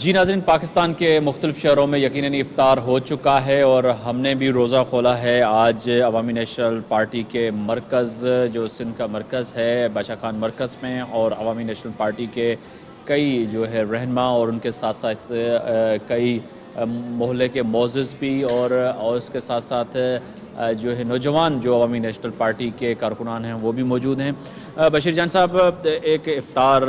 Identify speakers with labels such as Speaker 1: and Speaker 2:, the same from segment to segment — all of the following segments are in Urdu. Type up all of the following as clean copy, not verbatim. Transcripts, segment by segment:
Speaker 1: جی ناظرین، پاکستان کے مختلف شہروں میں یقیناً افطار ہو چکا ہے اور ہم نے بھی روزہ کھولا ہے آج عوامی نیشنل پارٹی کے مرکز جو سندھ کا مرکز ہے بادشاہ خان مرکز میں، اور عوامی نیشنل پارٹی کے کئی جو ہے رہنما اور ان کے ساتھ ساتھ کئی محلے کے معزز بھی اور اس کے ساتھ ساتھ جو ہے نوجوان جو عوامی نیشنل پارٹی کے کارکنان ہیں وہ بھی موجود ہیں۔ بشیر جان صاحب، ایک افطار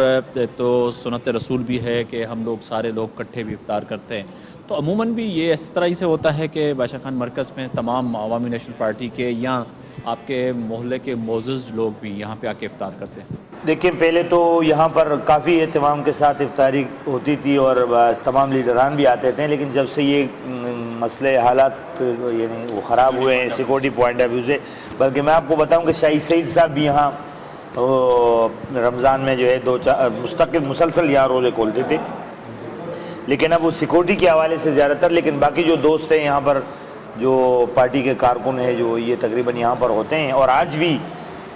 Speaker 1: تو سنت رسول بھی ہے کہ ہم لوگ سارے لوگ اکٹھے بھی افطار کرتے ہیں، تو عموماً بھی یہ اس طرح ہی سے ہوتا ہے کہ بادشاہ خان مرکز میں تمام عوامی نیشنل پارٹی کے یا آپ کے محلے کے معزز لوگ بھی یہاں پہ آ کے افطار کرتے ہیں؟
Speaker 2: دیکھیں، پہلے تو یہاں پر کافی اہتمام کے ساتھ افطاری ہوتی تھی اور تمام لیڈران بھی آتے تھے، لیکن جب سے یہ مسئلے حالات یعنی وہ خراب ہوئے ہیں سیکورٹی پوائنٹ آف ویو سے، بلکہ میں آپ کو بتاؤں کہ شاہی سعید صاحب بھی یہاں رمضان میں جو ہے مسلسل یہاں روزے کھولتے تھے، لیکن اب وہ سیکورٹی کے حوالے سے زیادہ تر، لیکن باقی جو دوست ہیں یہاں پر جو پارٹی کے کارکن ہیں جو یہ تقریباً یہاں پر ہوتے ہیں، اور آج بھی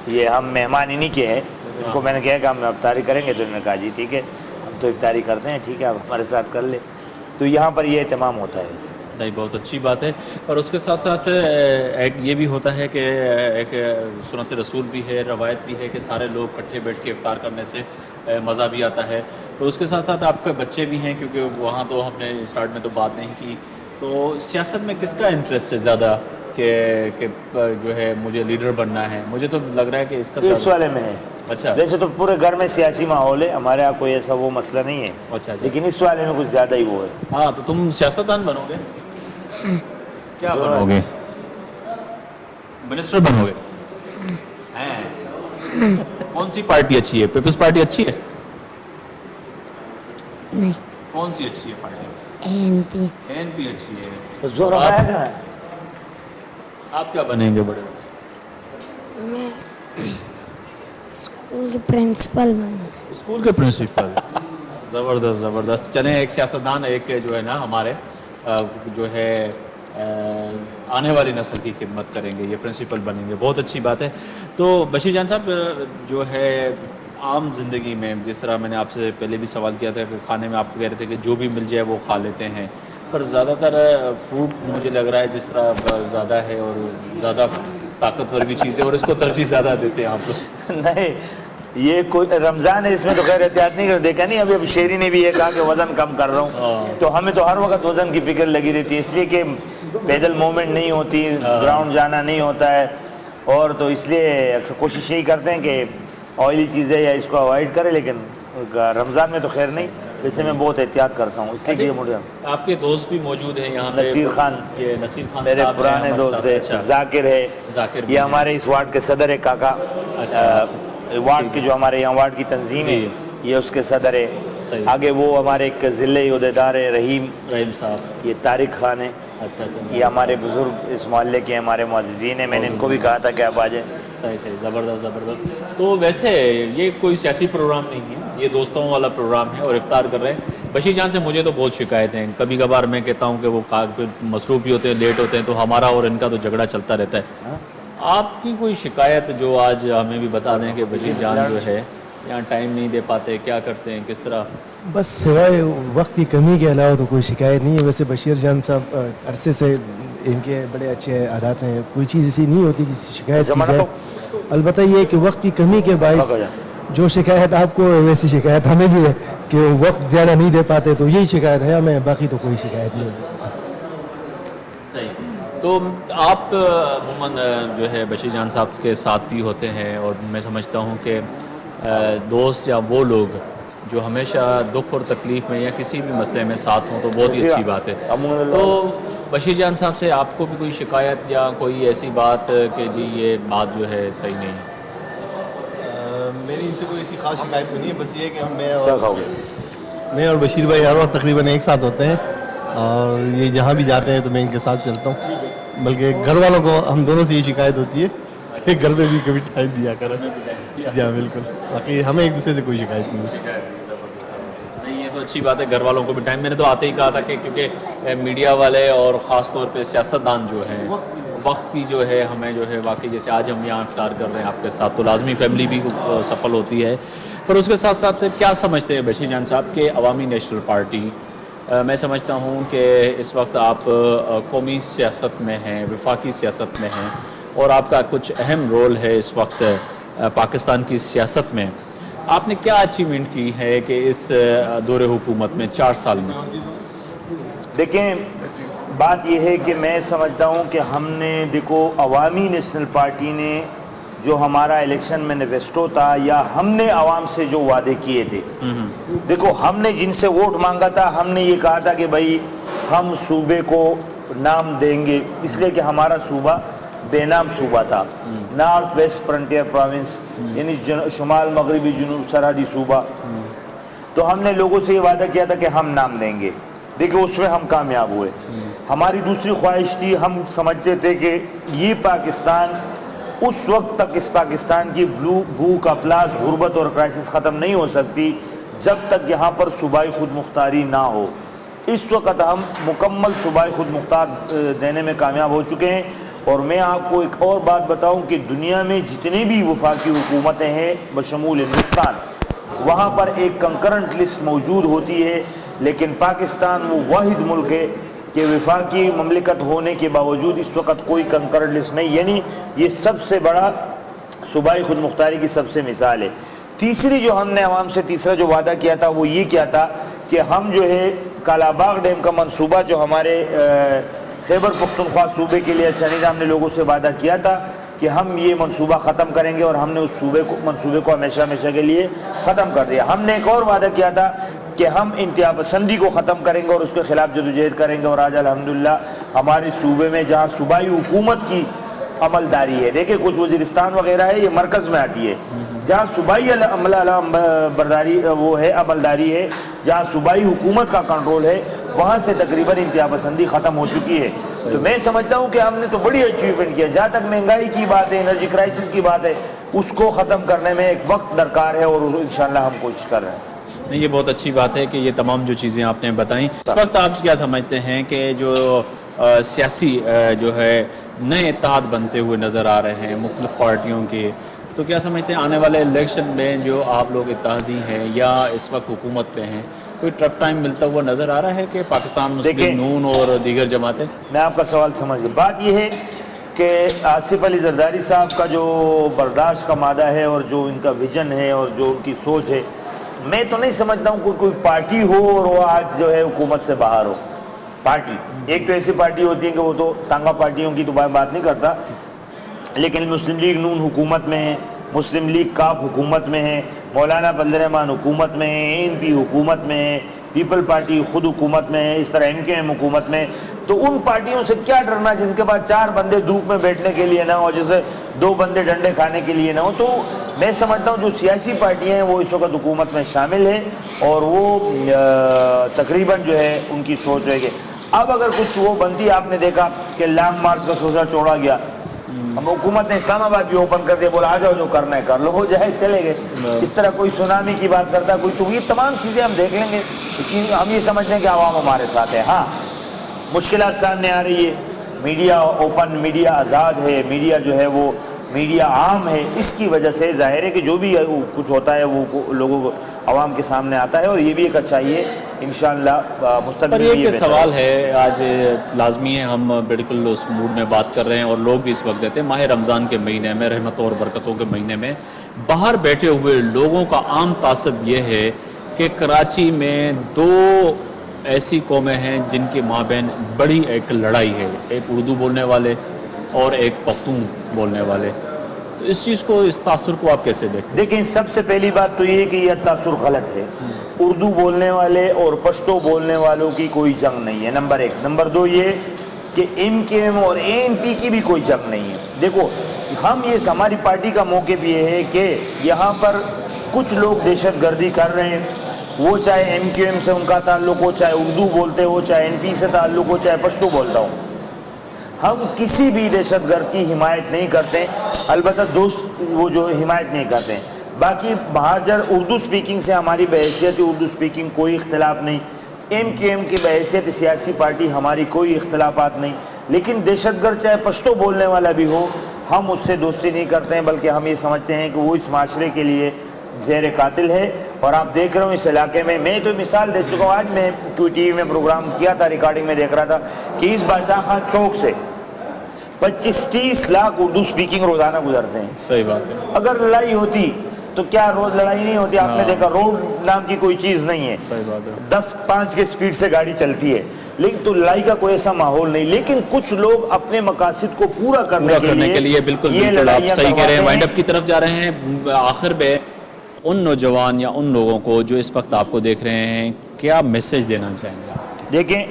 Speaker 2: یہ ہم مہمان انہی کے ہیں، ان کو میں نے کہا کہ ہم افطاری کریں گے تو انہوں نے کہا جی ٹھیک ہے ہم تو افطاری کرتے ہیں، ٹھیک ہے آپ ہمارے ساتھ کر لیں، تو یہاں پر یہ اہتمام ہوتا ہے۔
Speaker 1: نہیں، بہت اچھی بات ہے، اور اس کے ساتھ ساتھ ایک یہ بھی ہوتا ہے کہ ایک سنت رسول بھی ہے، روایت بھی ہے کہ سارے لوگ اکٹھے بیٹھ کے افطار کرنے سے مزہ بھی آتا ہے، تو اس کے ساتھ ساتھ آپ کے بچے بھی ہیں کیونکہ وہاں تو ہم نے اسٹارٹ میں تو بات نہیں کی، تو سیاست میں کس کا انٹرسٹ ہے زیادہ کہ جو ہے مجھے لیڈر بننا ہے؟ مجھے تو لگ رہا ہے کہ اس کا
Speaker 2: اس والے میں ہے،
Speaker 1: اچھا
Speaker 2: ویسے تو پورے گھر میں سیاسی ماحول ہے، ہمارے یہاں کوئی ایسا وہ مسئلہ نہیں ہے،
Speaker 1: اچھا
Speaker 2: لیکن اس والے میں کچھ زیادہ ہی وہ ہے۔
Speaker 1: ہاں، تو تم سیاستدان بنو گے؟ کیا بنو گے؟ منسٹر بنو گے؟ کون سی پارٹی اچھی ہے؟ پیپلز پارٹی اچھی ہے؟
Speaker 3: نہیں،
Speaker 1: کون سی اچھی ہے پارٹی؟
Speaker 3: ANP۔
Speaker 1: ANP اچھی ہے۔
Speaker 2: تو زور آیا کہاں ہے؟
Speaker 1: آپ کیا بنیں گے بڑے؟
Speaker 3: میں اسکول کے پرنسپل بنوں۔
Speaker 1: اسکول کے پرنسپل؟ زبردست زبردست، چلیں ایک سیاستدان ایک جو ہے نا ہمارے جو ہے آنے والی نسل کی خدمت کریں گے، یہ پرنسپل بنیں گے، بہت اچھی بات ہے۔ تو بشیر جان صاحب، جو ہے عام زندگی میں جس طرح میں نے آپ سے پہلے بھی سوال کیا تھا کہ کھانے میں آپ کہہ رہے تھے کہ جو بھی مل جائے وہ کھا لیتے ہیں، پر زیادہ تر فروٹ مجھے لگ رہا ہے جس طرح زیادہ ہے اور زیادہ طاقتور بھی چیزیں اور اس کو ترجیح زیادہ دیتے ہیں آپ؟
Speaker 2: نہیں، یہ کوئی رمضان ہے، اس میں تو خیر احتیاط نہیں کر دیکھا نہیں، ابھی شیری نے بھی یہ کہا کہ وزن کم کر رہا ہوں، تو ہمیں تو ہر وقت وزن کی فکر لگی رہتی ہے، اس لیے کہ پیدل موومنٹ نہیں ہوتی، گراؤنڈ جانا نہیں ہوتا ہے، اور تو اس لیے اکثر کوشش یہی کرتے ہیں کہ آئلی چیزیں یا اس کو اوائڈ کرے، لیکن رمضان میں تو خیر نہیں، ویسے میں بہت احتیاط کرتا ہوں، اس لیے کہ
Speaker 1: آپ کے دوست بھی موجود ہیں یہاں؟
Speaker 2: نصیر خان،
Speaker 1: یہ نصیر خان
Speaker 2: میرے پرانے دوست ہے، ذاکر ہے، یہ ہمارے اس وارڈ کے صدر ہے، کاکا وارڈ کی جو ہمارے یہاں وارڈ کی تنظیم ہے یہ اس کے صدر ہے، آگے وہ ہمارے ایک ضلع عہدیدار ہے رحیم صاحب، یہ طارق خان ہے، یہ ہمارے بزرگ اس محلے کے ہمارے معززین ہیں، میں نے ان کو بھی کہا تھا کہ آپ آ جائیں۔
Speaker 1: صحیح، زبردست زبردست۔ تو ویسے یہ کوئی سیاسی پروگرام نہیں ہے، یہ دوستوں والا پروگرام ہے اور افطار کر رہے ہیں۔ بشیر جان سے مجھے تو بہت شکایتیں ہیں، کبھی کبھار میں کہتا ہوں کہ وہ مصروف بھی ہوتے ہیں، لیٹ ہوتے ہیں، تو ہمارا اور ان کا تو جھگڑا چلتا رہتا ہے۔ آپ کی کوئی شکایت جو آج ہمیں بھی بتا دیں کہ بشیر جان جو ہے یہاں ٹائم نہیں دے پاتے، کیا کرتے ہیں، کس طرح؟
Speaker 4: بس سوائے وقت کی کمی کے علاوہ تو کوئی شکایت نہیں ہے۔ ویسے بشیر جان صاحب عرصے سے ان کے بڑے اچھے عادات ہیں، کوئی چیز ایسی نہیں ہوتی کہ شکایت کی جائے، البتہ یہ کہ وقت کی کمی کے باعث جو شکایت آپ کو ویسی شکایت ہمیں بھی ہے کہ وقت زیادہ نہیں دے پاتے، تو یہی شکایت ہے ہمیں، باقی تو کوئی شکایت نہیں ہے۔
Speaker 1: صحیح، تو آپ عموماً جو ہے بشیر جان صاحب کے ساتھ بھی ہوتے ہیں، اور میں سمجھتا ہوں کہ دوست یا وہ لوگ جو ہمیشہ دکھ اور تکلیف میں یا کسی بھی مسئلے میں ساتھ ہوں تو بہت ہی اچھی بات ہے۔ تو بشیر جان صاحب سے آپ کو بھی کوئی شکایت یا کوئی ایسی بات کہ جی یہ بات جو ہے صحیح نہیں؟
Speaker 5: میری ان سے کوئی ایسی خاص شکایت تو نہیں ہے، بس یہ کہ میں اور بشیر بھائی ہر وقت تقریباً ایک ساتھ ہوتے ہیں، اور یہ جہاں بھی جاتے ہیں تو میں ان کے ساتھ چلتا ہوں، بلکہ گھر والوں کو ہم دونوں سے یہ شکایت ہوتی ہے کہ گھر میں بھی کبھی ٹائم دیا کریں۔ جی ہاں بالکل، باقی ہمیں ایک دوسرے سے کوئی شکایت نہیں ہے۔
Speaker 1: نہیں، یہ تو اچھی بات ہے، گھر والوں کو بھی ٹائم، میں نے تو آتے ہی کہا تھا کہ کیونکہ میڈیا والے اور خاص طور پہ سیاستدان جو ہیں وقت کی جو ہے ہمیں جو ہے واقعی، جیسے آج ہم یہاں افطار کر رہے ہیں آپ کے ساتھ تو لازمی فیملی بھی سفل ہوتی ہے، پر اس کے ساتھ ساتھ کیا سمجھتے ہیں بشیر جان صاحب کہ عوامی نیشنل پارٹی میں سمجھتا ہوں کہ اس وقت آپ قومی سیاست میں ہیں، وفاقی سیاست میں ہیں، اور آپ کا کچھ اہم رول ہے اس وقت پاکستان کی سیاست میں. آپ نے کیا اچیومنٹ کی ہے کہ اس دور حکومت میں 4 سال میں؟
Speaker 2: دیکھیں بات یہ ہے کہ میں سمجھتا ہوں کہ ہم نے دیکھو عوامی نیشنل پارٹی نے جو ہمارا الیکشن مینیفیسٹو تھا یا ہم نے عوام سے جو وعدے کیے تھے، دیکھو ہم نے جن سے ووٹ مانگا تھا ہم نے یہ کہا تھا کہ بھائی ہم صوبے کو نام دیں گے، اس لیے کہ ہمارا صوبہ بے نام صوبہ تھا، نارتھ ویسٹ فرنٹیئر پروونس یعنی شمال مغربی جنوب سرحدی صوبہ. تو ہم نے لوگوں سے یہ وعدہ کیا تھا کہ ہم نام دیں گے. دیکھیں اس میں ہم کامیاب ہوئے. ہماری دوسری خواہش تھی، ہم سمجھتے تھے کہ یہ پاکستان اس وقت تک اس پاکستان کی بھوک افلاس غربت اور کرائسس ختم نہیں ہو سکتی جب تک یہاں پر صوبائی خود مختاری نہ ہو. اس وقت ہم مکمل صوبائی خود مختار دینے میں کامیاب ہو چکے ہیں. اور میں آپ کو ایک اور بات بتاؤں کہ دنیا میں جتنے بھی وفاقی حکومتیں ہیں بشمول ہندوستان، وہاں پر ایک کنکرنٹ لسٹ موجود ہوتی ہے، لیکن پاکستان وہ واحد ملک ہے کہ وفاقی مملکت ہونے کے باوجود اس وقت کوئی کنکرنٹ لسٹ نہیں. یعنی یہ سب سے بڑا صوبائی خود مختاری کی سب سے مثال ہے. تیسری جو ہم نے عوام سے تیسرا جو وعدہ کیا تھا وہ یہ کیا تھا کہ ہم جو ہے کالا باغ ڈیم کا منصوبہ جو ہمارے خیبر پختونخوا صوبے کے لیے چنیدہ ہم نے لوگوں سے وعدہ کیا تھا کہ ہم یہ منصوبہ ختم کریں گے، اور ہم نے اس منصوبے کو ہمیشہ کے لیے ختم کر دیا. ہم نے ایک اور وعدہ کیا تھا کہ ہم انتہا پسندی کو ختم کریں گے اور اس کے خلاف جدوجہد کریں گے. اور آج الحمدللہ ہمارے صوبے میں جہاں صوبائی حکومت کی عملداری ہے، دیکھیں کچھ وزیرستان وغیرہ ہے یہ مرکز میں آتی ہے، جہاں صوبائی برداری وہ ہے عملداری ہے، جہاں صوبائی حکومت کا کنٹرول ہے، وہاں سے تقریباً انتہا پسندی ختم ہو چکی ہے. تو میں سمجھتا ہوں کہ ہم نے تو بڑی اچیومنٹ کیا. جہاں تک مہنگائی کی بات ہے، انرجی کرائسس کی بات ہے، اس کو ختم کرنے میں ایک وقت درکار ہے اور انشاءاللہ ہم کوشش کر رہے ہیں.
Speaker 1: نہیں، یہ بہت اچھی بات ہے کہ یہ تمام جو چیزیں آپ نے بتائیں. اس وقت آپ کیا سمجھتے ہیں کہ جو سیاسی جو ہے نئے اتحاد بنتے ہوئے نظر آ رہے ہیں مختلف پارٹیوں کے، تو کیا سمجھتے ہیں آنے والے الیکشن میں جو آپ لوگ اتحادی ہیں یا اس وقت حکومت پہ ہیں، کوئی ٹف ٹائم ملتا ہوا نظر آ رہا ہے کہ پاکستان مسلم نون اور دیگر جماعتیں؟
Speaker 2: میں آپ کا سوال سمجھ گیا. بات یہ ہے کہ آصف علی زرداری صاحب کا جو برداشت کا مادہ ہے اور جو ان کا ویژن ہے اور جو ان کی سوچ ہے، میں تو نہیں سمجھتا ہوں کوئی پارٹی ہو اور وہ آج جو ہے حکومت سے باہر ہو. پارٹی ایک تو ایسی پارٹی ہوتی ہے کہ وہ تو تانگا پارٹیوں کی تو بات نہیں کرتا، لیکن مسلم لیگ نون حکومت میں ہے، مسلم لیگ کاف حکومت میں ہے، مولانا فضل الرحمان حکومت میں ہے، ANP حکومت میں ہے، پیپل پارٹی خود حکومت میں ہے، اس طرح MKM حکومت میں. تو ان پارٹیوں سے کیا ڈرنا جن کے پاس 4 بندے دھوپ میں بیٹھنے کے لیے نہ ہو، جیسے 2 بندے ڈنڈے کھانے کے لیے نہ ہو. تو میں سمجھتا ہوں جو سیاسی پارٹیاں ہیں وہ اس وقت حکومت میں شامل ہیں اور وہ تقریباً جو ہے ان کی سوچ ہے کہ اب اگر کچھ وہ بنتی، آپ نے دیکھا کہ لانگ مارچ کا سوچا چھوڑا گیا، اب حکومت نے اسلام آباد بھی اوپن کر دیا، بولا آ جاؤ جو کرنا ہے کر لو، ہو جائے چلے گئے. اس طرح کوئی سونامی کی بات کرتا کوئی، تو یہ تمام چیزیں ہم دیکھ لیں گے. لیکن ہم یہ سمجھتے ہیں کہ عوام ہمارے ساتھ ہے. ہاں مشکلات سامنے آ رہی ہے، میڈیا اوپن، میڈیا آزاد ہے، میڈیا جو ہے وہ میڈیا عام ہے، اس کی وجہ سے ظاہر ہے کہ جو بھی کچھ ہوتا ہے وہ لوگوں کو عوام کے سامنے آتا ہے، اور یہ بھی ایک اچھائی ہے انشاءاللہ مستقبل میں.
Speaker 1: یہ سوال ہے آج لازمی ہے، ہم بالکل اس موڈ میں بات کر رہے ہیں اور لوگ بھی اس وقت دیتے ہیں. ماہ رمضان کے مہینے میں، رحمتوں اور برکتوں کے مہینے میں، باہر بیٹھے ہوئے لوگوں کا عام تعصب یہ ہے کہ کراچی میں 2 ایسی قومیں ہیں جن کے مابین بڑی ایک لڑائی ہے، ایک اردو بولنے والے اور ایک پختون بولنے والے. تو اس چیز کو، اس تاثر کو آپ کیسے دیکھتے ہیں؟
Speaker 2: دیکھیں سب سے پہلی بات تو یہ ہے کہ یہ تاثر غلط ہے. اردو بولنے والے اور پشتو بولنے والوں کی کوئی جنگ نہیں ہے، نمبر 1. نمبر 2 یہ کہ MKM اور ANP کی بھی کوئی جنگ نہیں ہے. دیکھو ہماری پارٹی کا موقف یہ ہے کہ یہاں پر کچھ لوگ دہشت گردی کر رہے ہیں، وہ چاہے MKM سے ان کا تعلق ہو، چاہے اردو بولتے ہو، چاہے NP سے تعلق ہو، چاہے پشتو بولتا ہو. ہم کسی بھی دہشت گرد کی حمایت نہیں کرتے، البتہ دوست وہ جو حمایت نہیں کرتے. باقی مہاجر اردو سپیکنگ سے ہماری بحیثیت اردو سپیکنگ کوئی اختلاف نہیں، MKM کی بحیثیت سیاسی پارٹی ہماری کوئی اختلافات نہیں. لیکن دہشت گرد چاہے پشتو بولنے والا بھی ہو، ہم اس سے دوستی نہیں کرتے ہیں، بلکہ ہم یہ سمجھتے ہیں کہ وہ اس معاشرے کے لیے زیر قاتل ہے. اور آپ دیکھ رہے ہوں اس علاقے میں تو مثال دے چکا ہوں. آج میں کوئی ٹی وی میں پروگرام کیا تھا, ریکارڈنگ میں دیکھ رہا تھا کہ اس باچا خان چوک سے 25-30 لاکھ اردو سپیکنگ روزانہ گزرتے ہیں.
Speaker 1: صحیح بات ہے.
Speaker 2: اگر لڑائی ہوتی تو کیا روز لڑائی نہیں ہوتی؟ آپ نے دیکھا روڈ نام کی کوئی چیز نہیں ہے, 10-5 کے سپیڈ سے گاڑی چلتی ہے, لیکن تو لڑائی کا کوئی ایسا ماحول نہیں. لیکن کچھ لوگ اپنے مقاصد کو پورا کرنے کے لیے
Speaker 1: بالکل آپ صحیح کہہ رہے ہیں. وائنڈ اپ کی طرف جا رہے ہیں. آخر میں ان نوجوان یا ان لوگوں کو جو اس وقت آپ کو دیکھ رہے ہیں, کیا میسج دینا چاہیں گے؟
Speaker 2: دیکھیں,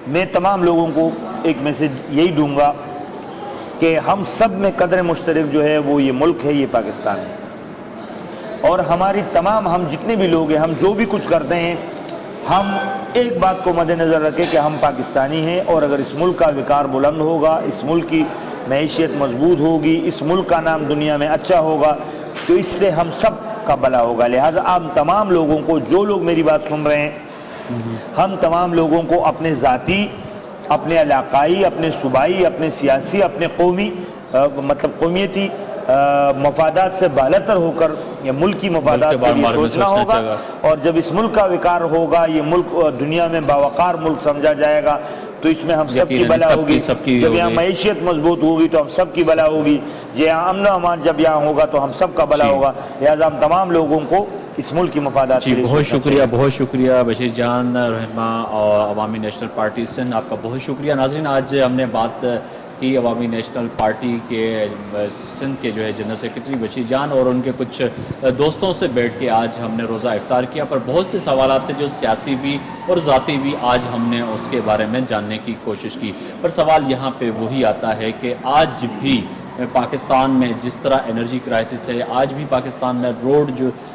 Speaker 2: میں تمام لوگوں کو ایک میسج یہی دوں گا کہ ہم سب میں قدر مشترک جو ہے وہ یہ ملک ہے, یہ پاکستان ہے. اور ہماری تمام, ہم جتنے بھی لوگ ہیں, ہم جو بھی کچھ کرتے ہیں, ہم ایک بات کو مد نظر رکھیں کہ ہم پاکستانی ہیں. اور اگر اس ملک کا وقار بلند ہوگا, اس ملک کی معیشت مضبوط ہوگی, اس ملک کا نام دنیا میں اچھا ہوگا, تو اس سے ہم سب کا بھلا ہوگا. لہٰذا آپ تمام لوگوں کو, جو لوگ میری بات سن رہے ہیں, ہم تمام لوگوں کو اپنے ذاتی, اپنے علاقائی, اپنے صوبائی, اپنے سیاسی, اپنے قومی مطلب قومیتی مفادات سے بالاتر ہو کر یہ ملکی مفادات کے لیے سوچنا ہوگا. اور جب اس ملک کا وقار ہوگا, یہ ملک دنیا میں باوقار ملک سمجھا جائے گا, تو اس میں ہم سب کی بھلا ہوگی. جب یہاں معیشت مضبوط ہوگی تو ہم سب کی بھلا ہوگی. یہاں امن و امان جب یہاں ہوگا تو ہم سب کا بھلا ہوگا. لہٰذا ہم تمام لوگوں کو اس ملک کی مفادات کے لیے
Speaker 1: بہت شکریہ, بہت شکریہ بشیر جان رہنما اور عوامی نیشنل پارٹی سندھ, آپ کا بہت شکریہ. ناظرین, آج ہم نے بات کی عوامی نیشنل پارٹی کے سندھ کے جو ہے جنرل سیکرٹری بشیر جان اور ان کے کچھ دوستوں سے بیٹھ کے آج ہم نے روزہ افطار کیا. پر بہت سے سوالات تھے جو سیاسی بھی اور ذاتی بھی, آج ہم نے اس کے بارے میں جاننے کی کوشش کی. پر سوال یہاں پہ وہی آتا ہے کہ آج بھی پاکستان میں جس طرح انرجی کرائسس ہے, آج بھی پاکستان میں روڈ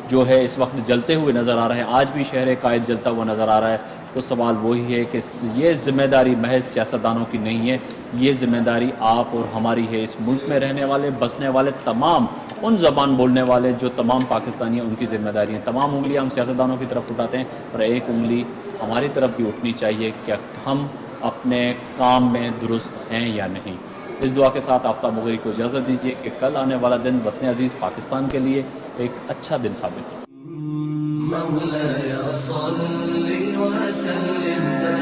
Speaker 1: جو ہے اس وقت جلتے ہوئے نظر آ رہے ہیں, آج بھی شہر قائد جلتا ہوا نظر آ رہا ہے. تو سوال وہی ہے کہ یہ ذمہ داری محض سیاستدانوں کی نہیں ہے, یہ ذمہ داری آپ اور ہماری ہے. اس ملک میں رہنے والے, بسنے والے تمام ان زبان بولنے والے جو تمام پاکستانی ہیں, ان کی ذمہ داری ہیں. تمام انگلیاں ہم سیاستدانوں کی طرف اٹھاتے ہیں, اور ایک انگلی ہماری طرف بھی اٹھنی چاہیے کہ ہم اپنے کام میں درست ہیں یا نہیں. اس دعا کے ساتھ آفتاب مغری کو اجازت دیجیے کہ کل آنے والا دن وطن عزیز پاکستان کے لیے ایک اچھا دن ثابت ہو. مولاي صل وسلم